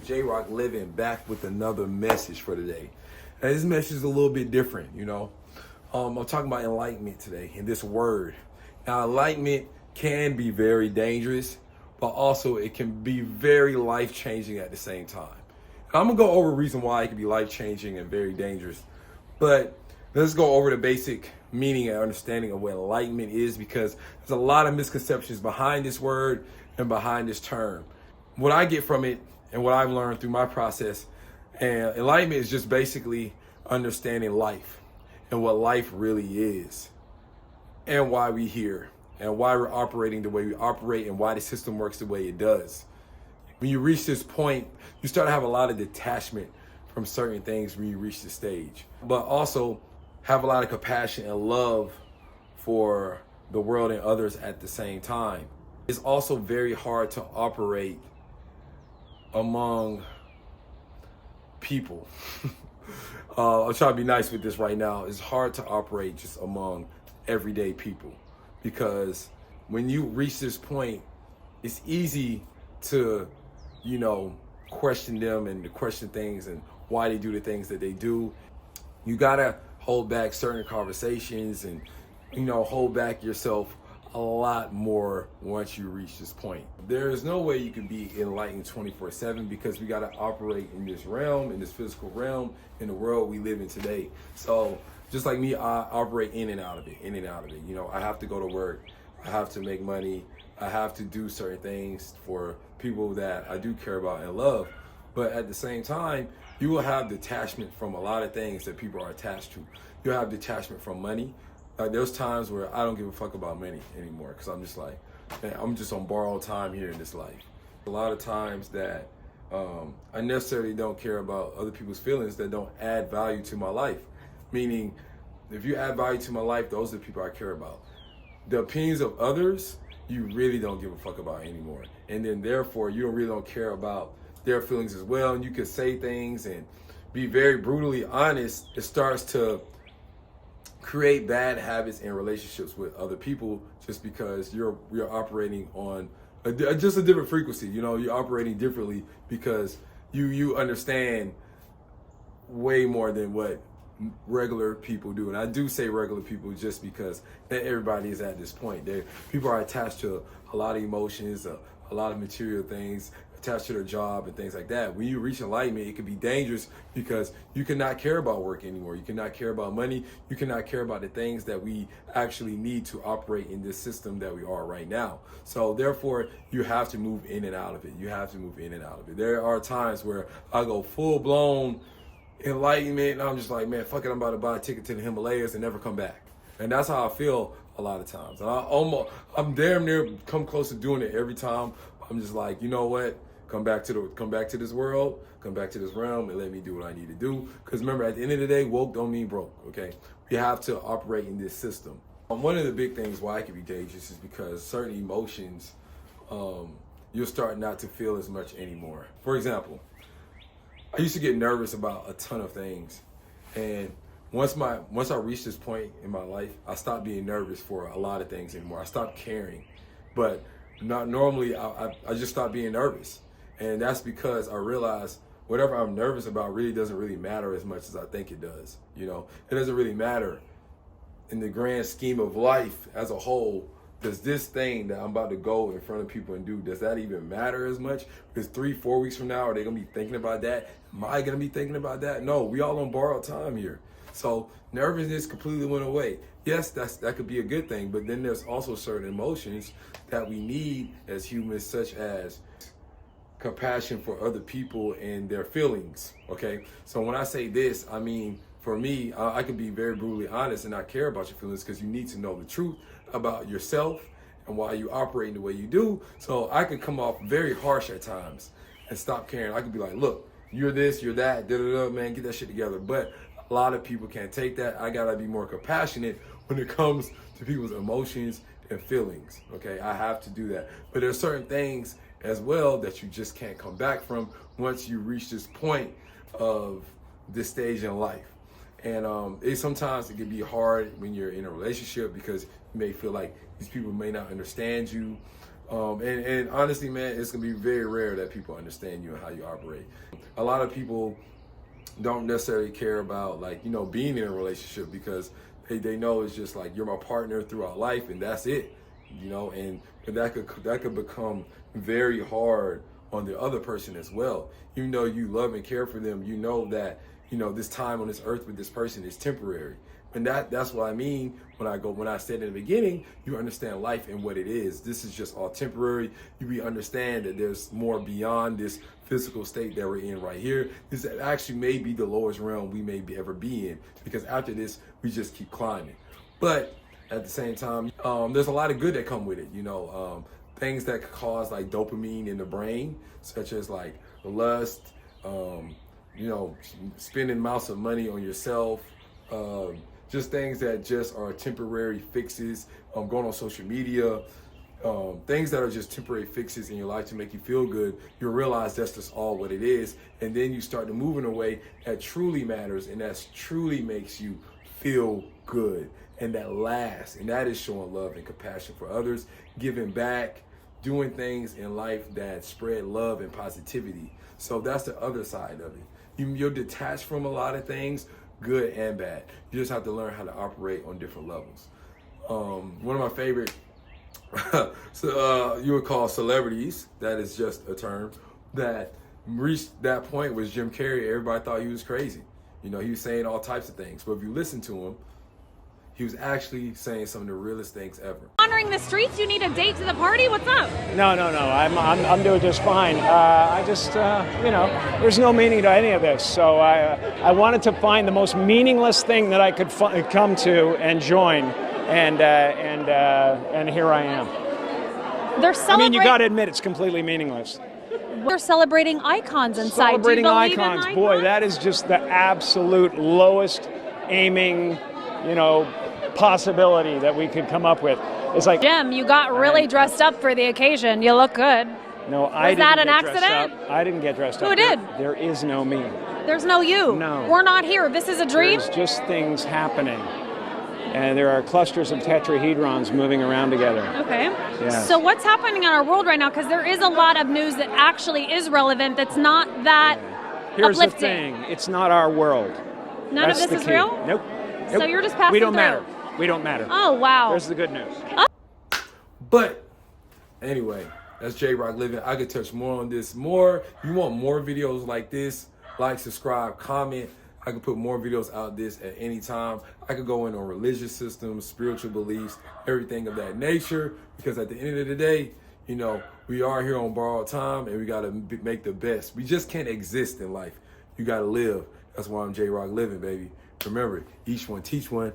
J-Rock Living back with another message for today. And this message is a little bit different, you know. I'm talking about enlightenment today and this word. Now, enlightenment can be very dangerous, but also it can be very life-changing at the same time. I'm gonna go over a reason why it can be life-changing and very dangerous, but let's go over the basic meaning and understanding of what enlightenment is, because there's a lot of misconceptions behind this word and behind this term. What I get from it and what I've learned through my process, and enlightenment is just basically understanding life and what life really is and why we're here and why we're operating the way we operate and why the system works the way it does. When you reach this point, you start to have a lot of detachment from certain things when you reach this stage, but also have a lot of compassion and love for the world and others at the same time. It's also very hard to operate among people. I'll try to be nice with this right now. It's hard to operate just among everyday people, because when you reach this point, it's easy to, question them and to question things and why they do the things that they do. You gotta hold back certain conversations and, hold back yourself a lot more once you reach this point. There is no way you can be enlightened 24/7, because we got to operate in this realm, in this physical realm, in the world we live in today. So just like me, I operate in and out of it. I have to go to work. I have to make money. I have to do certain things for people that I do care about and love. But at the same time, you will have detachment from a lot of things that people are attached to. You'll have detachment from money. Like, there's times where I don't give a fuck about money anymore, because I'm just like, man, I'm just on borrowed time here in this life. A lot of times that I necessarily don't care about other people's feelings that don't add value to my life. Meaning, if you add value to my life, those are the people I care about. The opinions of others, you really don't give a fuck about anymore. And then therefore, you really don't care about their feelings as well. And you can say things and be very brutally honest. It starts to create bad habits and relationships with other people, just because you're operating on just a different frequency. You're operating differently because you understand way more than what regular people do. And I do say regular people just because not everybody is at this point. People are attached to a lot of emotions, a lot of material things, attached to their job and things like that. When you reach enlightenment, it can be dangerous, because you cannot care about work anymore. You cannot care about money. You cannot care about the things that we actually need to operate in this system that we are right now. So therefore, you have to move in and out of it. There are times where I go full blown enlightenment and I'm just like, man, fuck it, I'm about to buy a ticket to the Himalayas and never come back. And that's how I feel a lot of times. And I'm damn near come close to doing it every time. I'm just like, you know what? Come back to this world, come back to this realm, and let me do what I need to do. Because remember, at the end of the day, woke don't mean broke, okay? We have to operate in this system. One of the big things why it can be dangerous is because certain emotions, you'll start not to feel as much anymore. For example, I used to get nervous about a ton of things. And once I reached this point in my life, I stopped being nervous for a lot of things anymore. I stopped caring. But not normally, I just stopped being nervous. And that's because I realized whatever I'm nervous about really doesn't really matter as much as I think it does. It doesn't really matter in the grand scheme of life as a whole. Does this thing that I'm about to go in front of people and do, does that even matter as much? Because 3-4 weeks from now, are they going to be thinking about that? Am I going to be thinking about that? No, we all on borrowed time here. So nervousness completely went away. Yes, that could be a good thing, but then there's also certain emotions that we need as humans, such as compassion for other people and their feelings, okay? So when I say this, I mean, for me, I can be very brutally honest and not care about your feelings, because you need to know the truth about yourself and why you operate the way you do. So I can come off very harsh at times and stop caring. I could be like, look, you're this, you're that, man, get that shit together. But a lot of people can't take that. I gotta be more compassionate when it comes to people's emotions and feelings, okay? I have to do that. But there's certain things as well that you just can't come back from once you reach this point of this stage in life. And sometimes it can be hard when you're in a relationship, because You may feel like these people may not understand you. And honestly, man, it's gonna be very rare that people understand you and how you operate. A lot of people don't necessarily care about, like, you know, being in a relationship because they know it's just like you're my partner throughout life and that's it, you know. And that could become very hard on the other person as well. Even though you love and care for them, you know that, you know, this time on this earth with this person is temporary. And that's what I mean when I said in the beginning, you understand life and what it is. This is just all temporary. You understand that there's more beyond this physical state that we're in right here. This actually may be the lowest realm we may ever be in, because after this, we just keep climbing. But at the same time, there's a lot of good that come with it. You know, things that could cause like dopamine in the brain, such as like lust, you know, spending amounts of money on yourself, just things that just are temporary fixes, going on social media, things that are just temporary fixes in your life to make you feel good. You'll realize that's just all what it is. And then you start to move in a way that truly matters and that truly makes you feel good and that lasts. And that is showing love and compassion for others, giving back, doing things in life that spread love and positivity. So that's the other side of it. You're detached from a lot of things, good and bad. You just have to learn how to operate on different levels. One of my favorite, you would call celebrities, that is just a term, that reached that point was Jim Carrey. Everybody thought he was crazy. You know, he was saying all types of things. But if you listen to him, he was actually saying some of the realest things ever. Wandering the streets, you need a date to the party? What's up? No. I'm doing just fine. I just, you know, there's no meaning to any of this. So I wanted to find the most meaningless thing that I could come to and join, and here I am. They're celebrating. I mean, you got to admit it's completely meaningless. They're celebrating icons inside. Celebrating Do you believe icons, in boy, that is just the absolute lowest aiming, you know, possibility that we could come up with. It's like, Jim, you got really dressed up for the occasion. You look good. No, I didn't. Was that an get dressed accident? up. I didn't get dressed up. Who did? There is no me. There's no you. No. We're not here. This is a dream? There's just things happening. And there are clusters of tetrahedrons moving around together. Okay. Yeah. So what's happening in our world right now? Because there is a lot of news that actually is relevant that's not that Here's uplifting. the thing. It's not our world. None That's of this the is key. real? Nope. So you're just passing We don't through. matter. We don't matter. Oh, wow. There's the good news. But anyway, that's J-Rock Living. I could touch more on this. You want more videos like this? Like, subscribe, comment. I could put more videos out this at any time. I could go in on religious systems, spiritual beliefs, everything of that nature. Because at the end of the day, you know, we are here on borrowed time and we got to make the best. We just can't exist in life. You got to live. That's why I'm J-Rock Living, baby. Remember, each one teach one.